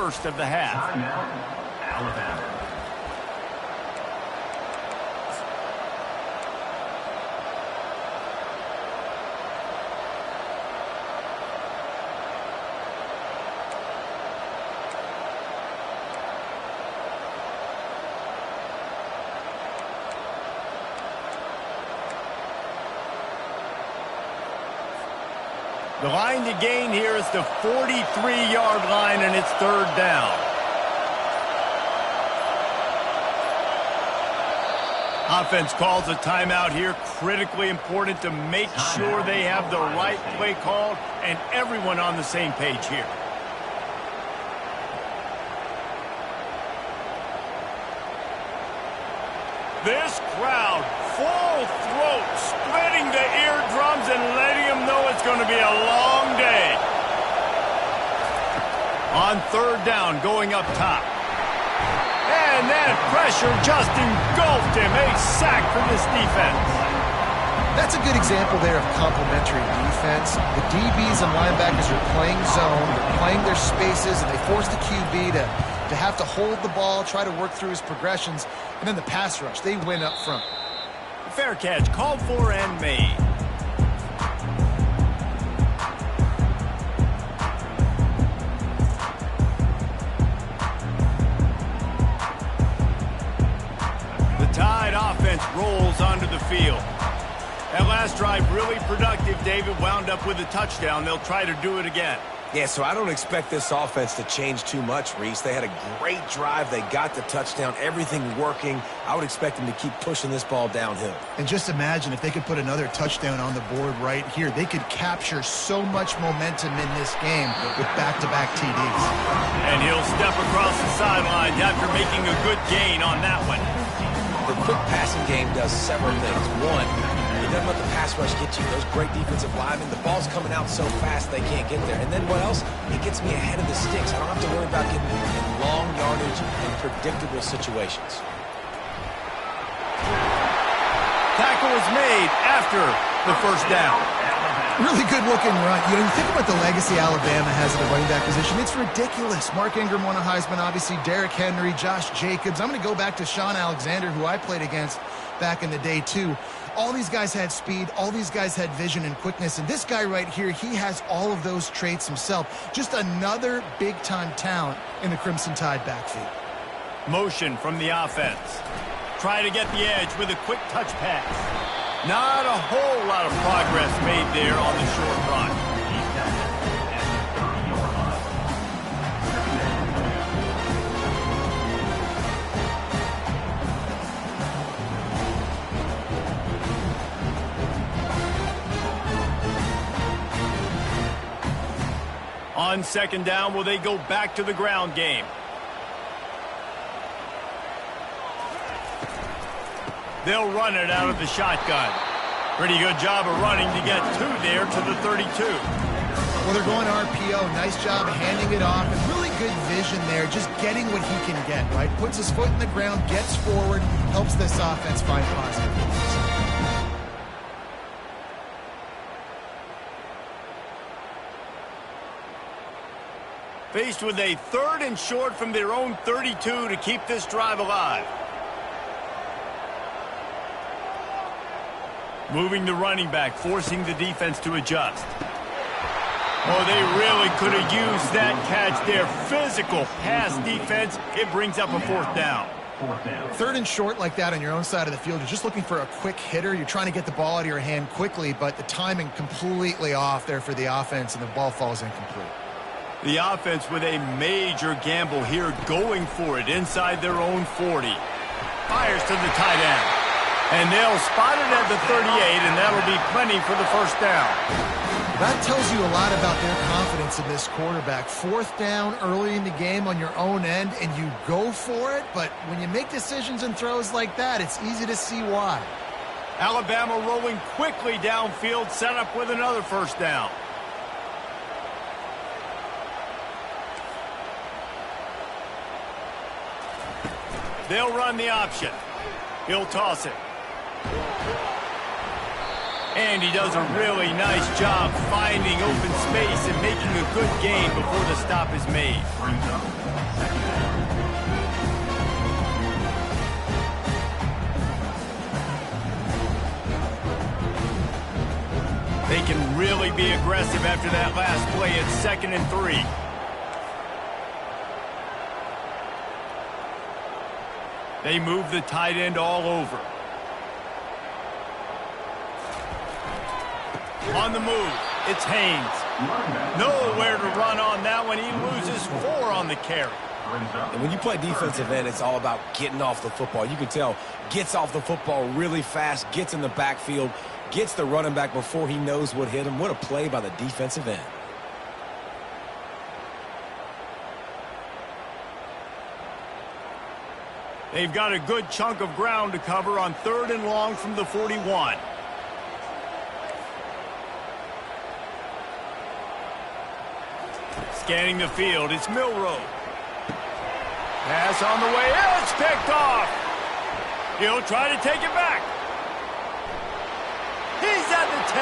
first of the half. Timeout, Alabama. The line to gain here is the 43-yard line, and it's third down. Offense calls a timeout here. Critically important to make sure they have the right play called and everyone on the same page here. This crowd, full throat, splitting the eardrums and letting them know it's going to be a long day. On third down, going up top. And that pressure just engulfed him. A sack for this defense. That's a good example there of complementary defense. The DBs and linebackers are playing zone, they're playing their spaces, and they force the QB to have to hold the ball, try to work through his progressions, and then the pass rush, they win up front. Fair catch, called for and made. The Tide offense rolls onto the field. That last drive really productive. David wound up with a touchdown. They'll try to do it again. Yeah, so I don't expect this offense to change too much, Reese. They had a great drive. They got the touchdown. Everything working. I would expect them to keep pushing this ball downhill. And just imagine if they could put another touchdown on the board right here. They could capture so much momentum in this game with back-to-back TDs. And he'll step across the sidelines after making a good gain on that one. The quick passing game does several things. One, it doesn't let the pass rush get you. Those great defensive linemen, the ball's coming out so fast they can't get there. And then what else? It gets me ahead of the sticks. I don't have to worry about getting in long yardage and predictable situations. Tackle is made after the first down. Really good-looking run. You think about the legacy Alabama has at the running back position. It's ridiculous. Mark Ingram won a Heisman, obviously. Derrick Henry, Josh Jacobs. I'm going to go back to Sean Alexander, who I played against back in the day, too. All these guys had speed. All these guys had vision and quickness. And this guy right here, he has all of those traits himself. Just another big-time talent in the Crimson Tide backfield. Motion from the offense. Try to get the edge with a quick touch pass. Not a whole lot of progress made there on the short run. On second down, will they go back to the ground game? They'll run it out of the shotgun. Pretty good job of running to get there to the 32. Well, they're going RPO. Nice job handing it off. And really good vision there, just getting what he can get, right? Puts his foot in the ground, gets forward, helps this offense find positive points. Faced with a third and short from their own 32 to keep this drive alive. Moving the running back, forcing the defense to adjust. Oh, they really could have used that catch there. Physical pass defense. It brings up a fourth down. Third and short like that on your own side of the field. You're just looking for a quick hitter. You're trying to get the ball out of your hand quickly, but the timing completely off there for the offense, and the ball falls incomplete. The offense with a major gamble here, going for it inside their own 40. Fires to the tight end. And they'll spot it at the 38, and that'll be plenty for the first down. That tells you a lot about their confidence in this quarterback. Fourth down early in the game on your own end, and you go for it, but when you make decisions and throws like that, it's easy to see why. Alabama rolling quickly downfield, set up with another first down. They'll run the option. He'll toss it. And he does a really nice job finding open space and making a good gain before the stop is made. really be aggressive after that last play. It's 2nd and 3. They move the tight end all over. On the move, it's Haynes. Nowhere to run on that one. He loses 4 on the carry. And when you play defensive end, it's all about getting off the football. You can tell, gets off the football really fast, gets in the backfield, gets the running back before he knows what hit him. What a play by the defensive end. They've got a good chunk of ground to cover on 3rd and long from the 41. Scanning the field, it's Milroe. Pass on the way, it's picked off. He'll try to take it back. He's at the 10.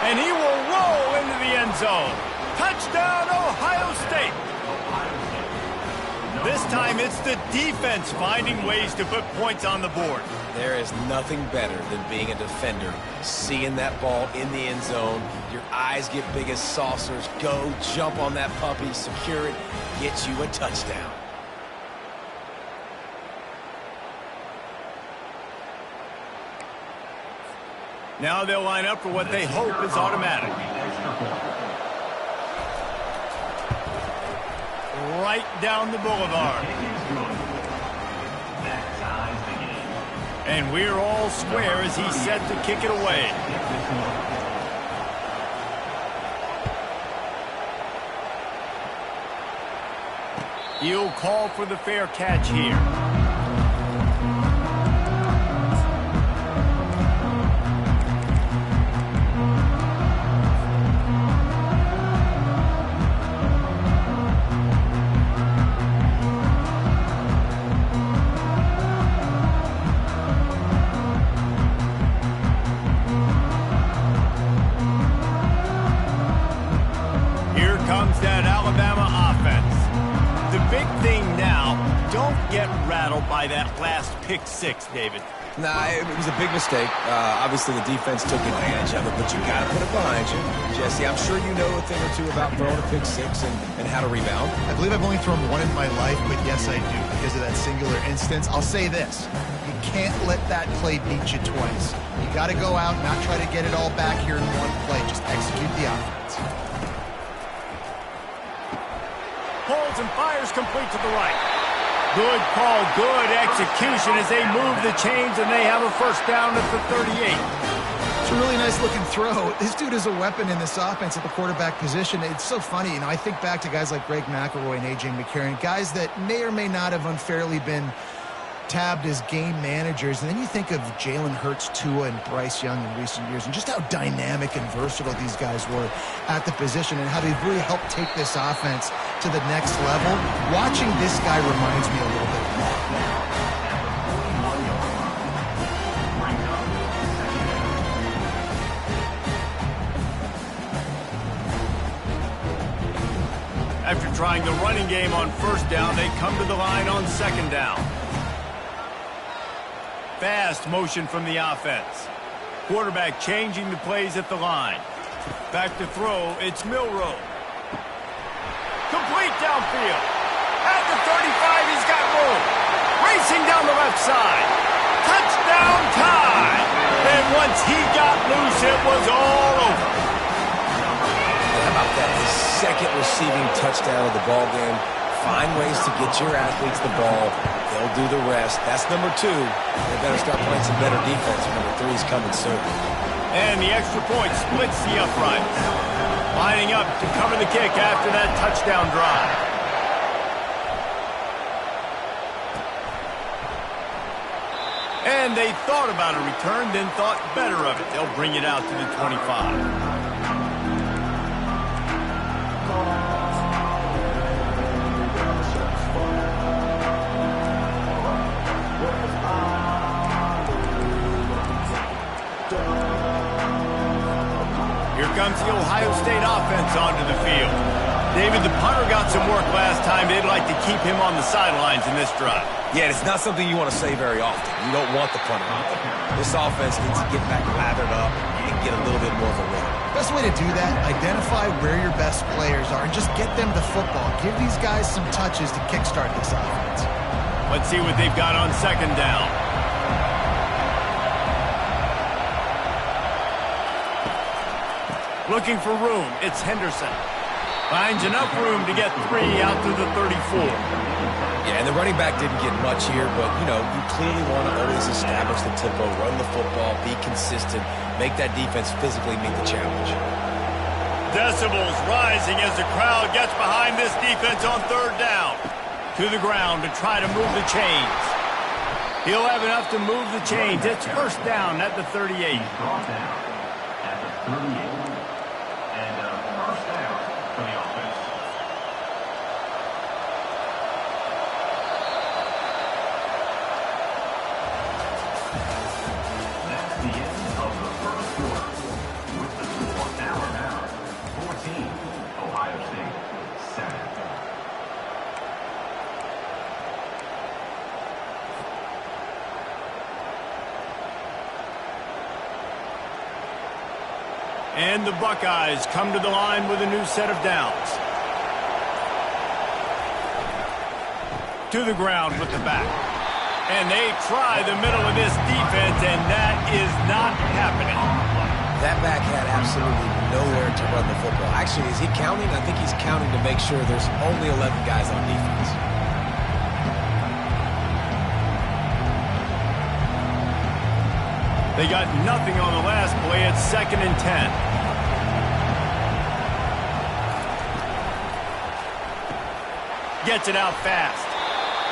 And he will roll into the end zone. Touchdown, Ohio State. This time it's the defense finding ways to put points on the board. There is nothing better than being a defender, seeing that ball in the end zone. Your eyes get big as saucers. Go, jump on that puppy, secure it, get you a touchdown. Now they'll line up for what they hope is automatic. Right down the boulevard. And we're all square as he's set to kick it away. He'll call for the fair catch here. By that last pick 6, David. Nah, it was a big mistake. Obviously, the defense took advantage of it, but you got to put it behind you. Jesse, I'm sure you know a thing or two about throwing a pick 6 and how to rebound. I believe I've only thrown 1 in my life, but yes, I do, because of that singular instance. I'll say this. You can't let that play beat you twice. You got to go out, not try to get it all back here in one play. Just execute the offense. Holds and fires complete to the right. Good call, good execution as they move the chains and they have a first down at the 38. It's a really nice looking throw. This dude is a weapon in this offense at the quarterback position. It's so funny, I think back to guys like Greg McElroy and A.J. McCarron, guys that may or may not have unfairly been tabbed as game managers, and then you think of Jalen Hurts, Tua, and Bryce Young in recent years, and just how dynamic and versatile these guys were at the position, and how they've really helped take this offense to the next level. Watching this guy reminds me a little bit of that. After trying the running game on first down, they come to the line on second down. Fast motion from the offense. Quarterback changing the plays at the line. Back to throw, it's Milroe. Complete downfield. At the 35, he's got room. Racing down the left side. Touchdown time. And once he got loose, it was all over. How about that? His second receiving touchdown of the ball game. Find ways to get your athletes the ball. They'll do the rest. That's number 2. They better start playing some better defense. Number 3 is coming soon. And the extra point splits the uprights. Lining up to cover the kick after that touchdown drive. And they thought about a return, then thought better of it. They'll bring it out to the 25. Comes the Ohio State offense onto the field. David, the punter got some work last time. They'd like to keep him on the sidelines in this drive. Yeah, it's not something you want to say very often. You don't want the punter out there. This offense needs to get back lathered up and get a little bit more of a rhythm. Best way to do that, identify where your best players are and just get them the football. Give these guys some touches to kickstart this offense. Let's see what they've got on second down. Looking for room. It's Henderson. Finds enough room to get 3 out to the 34. Yeah, and the running back didn't get much here, but, you know, you clearly want to always establish the tempo, run the football, be consistent, make that defense physically meet the challenge. Decibels rising as the crowd gets behind this defense on third down. To the ground to try to move the chains. He'll have enough to move the chains. It's first down at the 38. Brought down at the 38. And first down for the offense. That's the end of the first quarter. With the score Alabama 14, Ohio State 7. And the Buckeyes come to the line with a new set of downs. To the ground with the back. And they try the middle of this defense, and that is not happening. That back had absolutely nowhere to run the football. Actually, is he counting? I think he's counting to make sure there's only 11 guys on defense. They got nothing on the last play. It's 2nd and 10. Gets it out fast.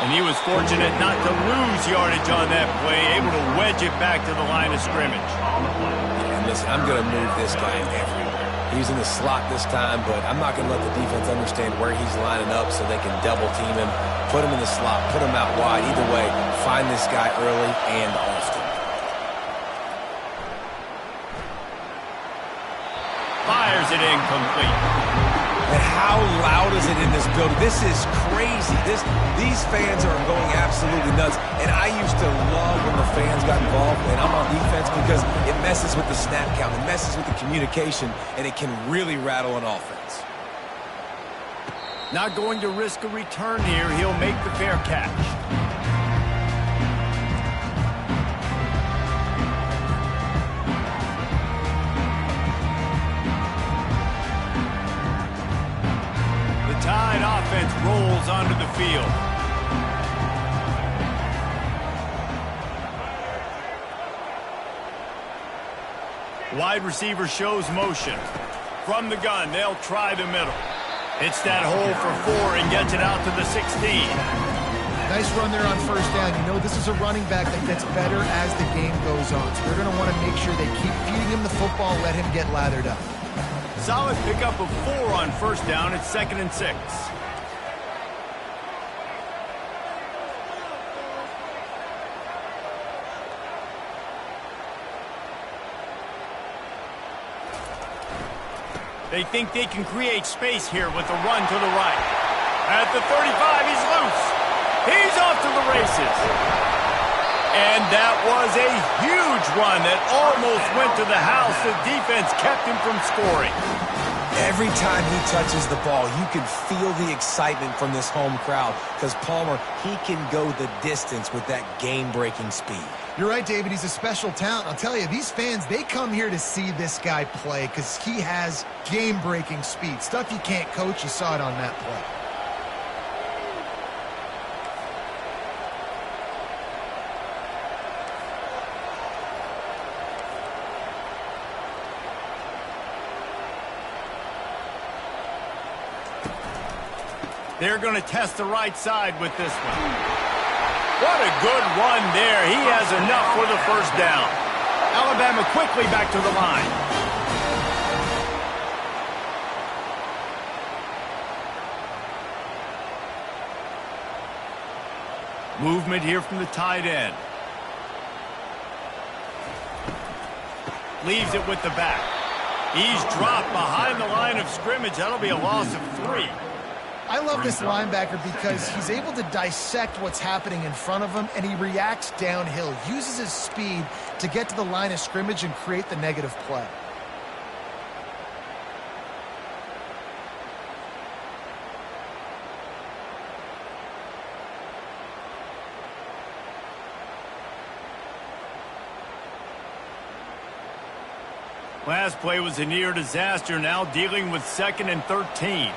And he was fortunate not to lose yardage on that play, able to wedge it back to the line of scrimmage. Yeah, and listen, I'm going to move this guy everywhere. He's in the slot this time, but I'm not going to let the defense understand where he's lining up so they can double team him, put him in the slot, put him out wide. Either way, find this guy early and often. Fires it incomplete. And how loud is it in this building? This is crazy. These fans are going absolutely nuts. And I used to love when the fans got involved, and I'm on defense, because it messes with the snap count, it messes with the communication, and it can really rattle an offense. Not going to risk a return here. He'll make the fair catch. Tide offense rolls onto the field. Wide receiver shows motion. From the gun, they'll try the middle. Hits that hole for 4 and gets it out to the 16. Nice run there on first down. You know, this is a running back that gets better as the game goes on. So they're going to want to make sure they keep feeding him the football, let him get lathered up. Solid pickup of 4 on first down. It's 2nd and 6. They think they can create space here with the run to the right. At the 35, he's loose. He's off to the races. And that was a huge run that almost went to the house. The defense kept him from scoring. Every time he touches the ball, you can feel the excitement from this home crowd, because Palmer, he can go the distance with that game-breaking speed. You're right, David. He's a special talent. I'll tell you, these fans, they come here to see this guy play because he has game-breaking speed. Stuff you can't coach. You saw it on that play. They're going to test the right side with this one. What a good run there. He has enough for the first down. Alabama quickly back to the line. Movement here from the tight end. Leaves it with the back. He's dropped behind the line of scrimmage. That'll be a loss of 3. I love this linebacker because he's able to dissect what's happening in front of him, and he reacts downhill, uses his speed to get to the line of scrimmage and create the negative play. Last play was a near disaster, now dealing with 2nd and 13.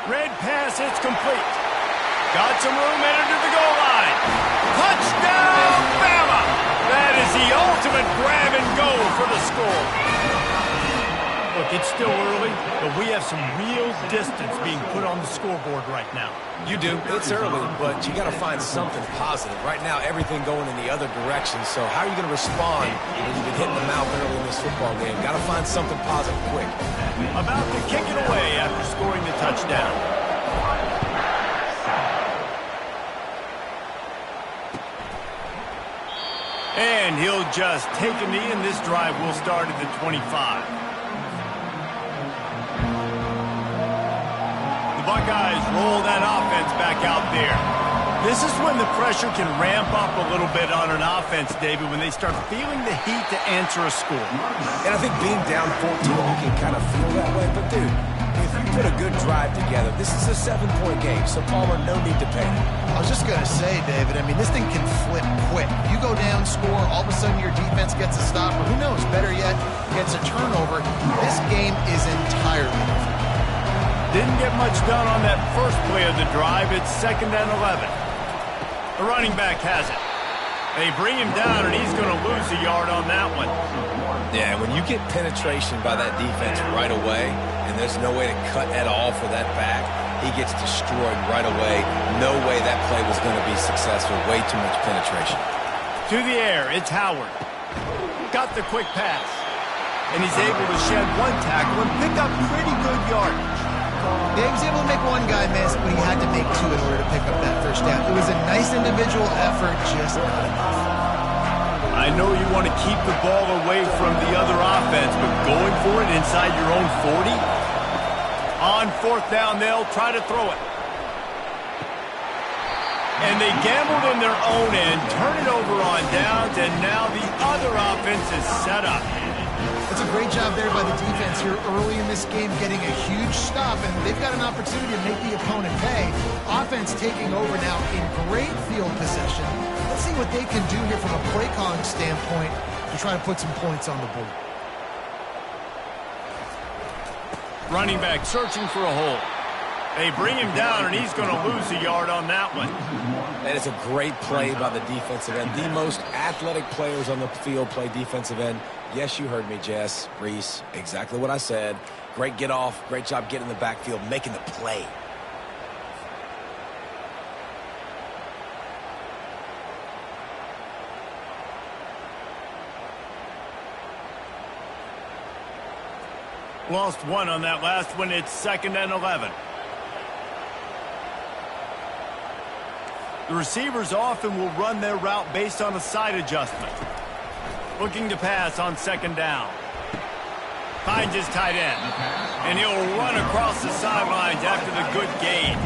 Red pass, it's complete. Got some room, headed to the goal line. Touchdown, Bama! That is the ultimate grab and go for the score. Look, it's still early, but we have some real distance being put on the scoreboard right now. You do. It's early, but you got to find something positive. Right now, everything going in the other direction. So how are you going to respond when you've been hitting the mouth early in this football game? Got to find something positive quick. About to kick it away after scoring the touchdown. And he'll just take a knee, and this drive will start at the 25. The Buckeyes roll that offense back out there. This is when the pressure can ramp up a little bit on an offense, David, when they start feeling the heat to answer a score. And I think being down 14, you can kind of feel that way. But, dude, if you put a good drive together, this is a 7-point game, so Palmer, no need to panic. I was just going to say, David, I mean, this thing can flip quick. You go down, score, all of a sudden your defense gets a stop, or who knows, better yet, gets a turnover. This game is entirely different. Didn't get much done on that first play of the drive. It's 2nd and 11. The running back has it. They bring him down, and he's going to lose a yard on that one. Yeah, when you get penetration by that defense right away, and there's no way to cut at all for that back, he gets destroyed right away. No way that play was going to be successful. Way too much penetration. To the air, it's Howard. Got the quick pass. And he's able to shed one tackle and pick up pretty good yardage. Yeah, he was able to make one guy miss, but he had to make two in order to pick up that first down. It was a nice individual effort, just not enough. I know you want to keep the ball away from the other offense, but going for it inside your own 40? On 4th down, they'll try to throw it. And they gambled in their own end, turn it over on downs, and now the other offense is set up. It's a great job there by the defense here early in this game, getting a huge stop, and they've got an opportunity to make the opponent pay. Offense taking over now in great field possession. Let's see what they can do here from a play calling standpoint to try to put some points on the board. Running back searching for a hole. They bring him down, and he's going to lose a yard on that one. That is a great play by the defensive end. The most athletic players on the field play defensive end. Yes, you heard me, Jess, Reese, exactly what I said. Great get off, great job getting in the backfield, making the play. Lost one on that last one. It's 2nd and 11. The receivers often will run their route based on a side adjustment. Looking to pass on 2nd down. Finds his tight end. And he'll run across the sidelines after the good gain.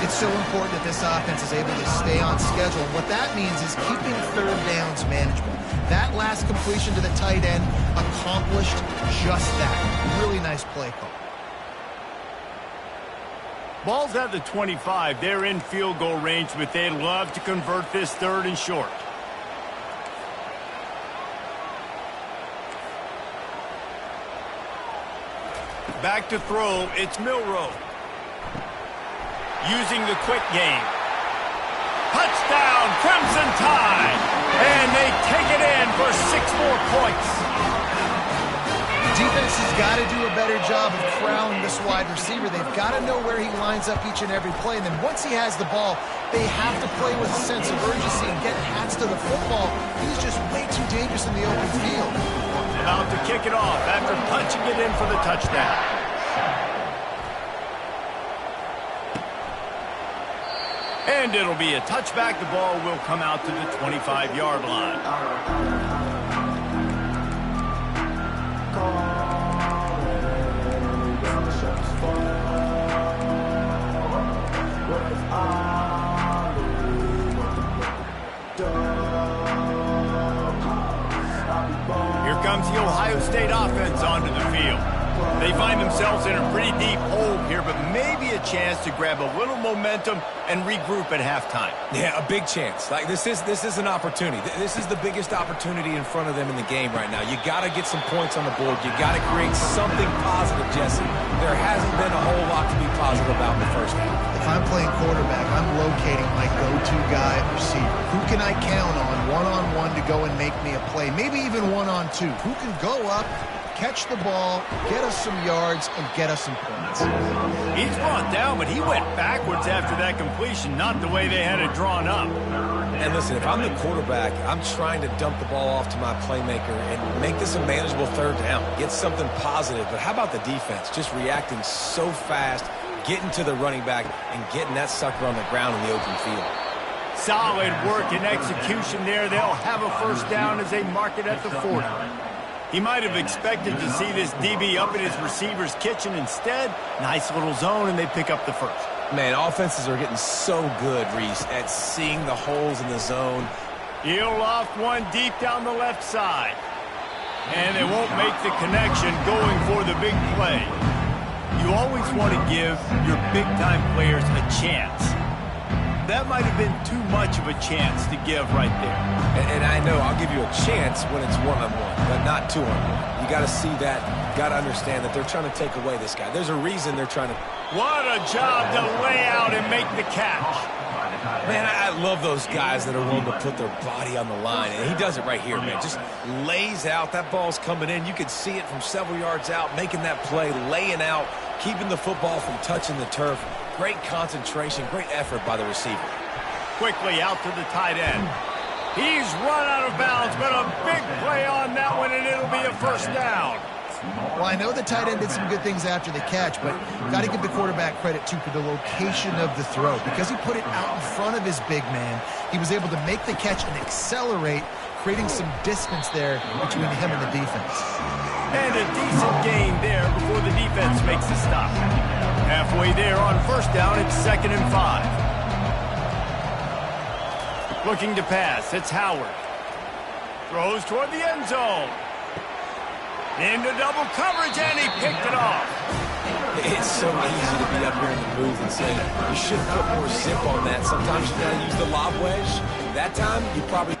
It's so important that this offense is able to stay on schedule. What that means is keeping 3rd downs management. That last completion to the tight end accomplished just that. Really nice play call. Ball's at the 25. They're in field goal range, but they'd love to convert this 3rd and short. Back to throw, it's Milroe. Using the quick game. Touchdown, Crimson Tide! And they take it in for 6 more points. Defense has got to do a better job of corralling this wide receiver. They've got to know where he lines up each and every play. And then once he has the ball, they have to play with a sense of urgency and get hats to the football. He's just way too dangerous in the open field. About to kick it off after punching it in for the touchdown. And it'll be a touchback. The ball will come out to the 25-yard line. Here comes the Ohio State offense onto the field. They find themselves in a pretty deep hole here, but maybe a chance to grab a little momentum and regroup at halftime. Yeah, a big chance. Like this is an opportunity. This is the biggest opportunity in front of them in the game right now. You got to get some points on the board. You got to create something positive, Jesse. There hasn't been a whole lot to be positive about in the first half. If I'm playing quarterback, I'm locating my go-to guy at receiver. Who can I count on one-on-one to go and make me a play? Maybe even one-on-two. Who can go up, catch the ball, get us some yards, and get us some points? He's brought down, but he went backwards after that completion, not the way they had it drawn up. And listen, if I'm the quarterback, I'm trying to dump the ball off to my playmaker and make this a manageable third down. Get something positive. But how about the defense? Just reacting so fast, getting to the running back, and getting that sucker on the ground in the open field. Solid work and execution there. They'll have a first down as they mark it at the 40. He might have expected to see this DB up in his receiver's kitchen. Instead, nice little zone, and they pick up the first. Man, offenses are getting so good, Reese, at seeing the holes in the zone. He'll loft one deep down the left side. And they won't make the connection going for the big play. You always want to give your big-time players a chance. That might have been too much of a chance to give right there. And I know I'll give you a chance when it's one-on-one, but not two-on-one. You got to see that, got to understand that they're trying to take away this guy. There's a reason they're trying to... What a job to lay out and make the catch. Man, I love those guys that are willing to put their body on the line, and he does it right here, man. Just lays out. That ball's coming in. You can see it from several yards out, making that play, laying out, keeping the football from touching the turf. Great concentration, great effort by the receiver. Quickly out to the tight end. He's run out of bounds, but a big play on that one, and it'll be a first down. Well, I know the tight end did some good things after the catch, but got to give the quarterback credit, too, for the location of the throw. Because he put it out in front of his big man, he was able to make the catch and accelerate, creating some distance there between him and the defense. And a decent gain there before the defense makes the stop. Halfway there on first down, it's 2nd and 5. Looking to pass, it's Howard. Throws toward the end zone. Into double coverage, and he picked it off. It's so easy to be up here in the booth and say, you should put more zip on that. Sometimes you got to use the lob wedge. That time, you probably...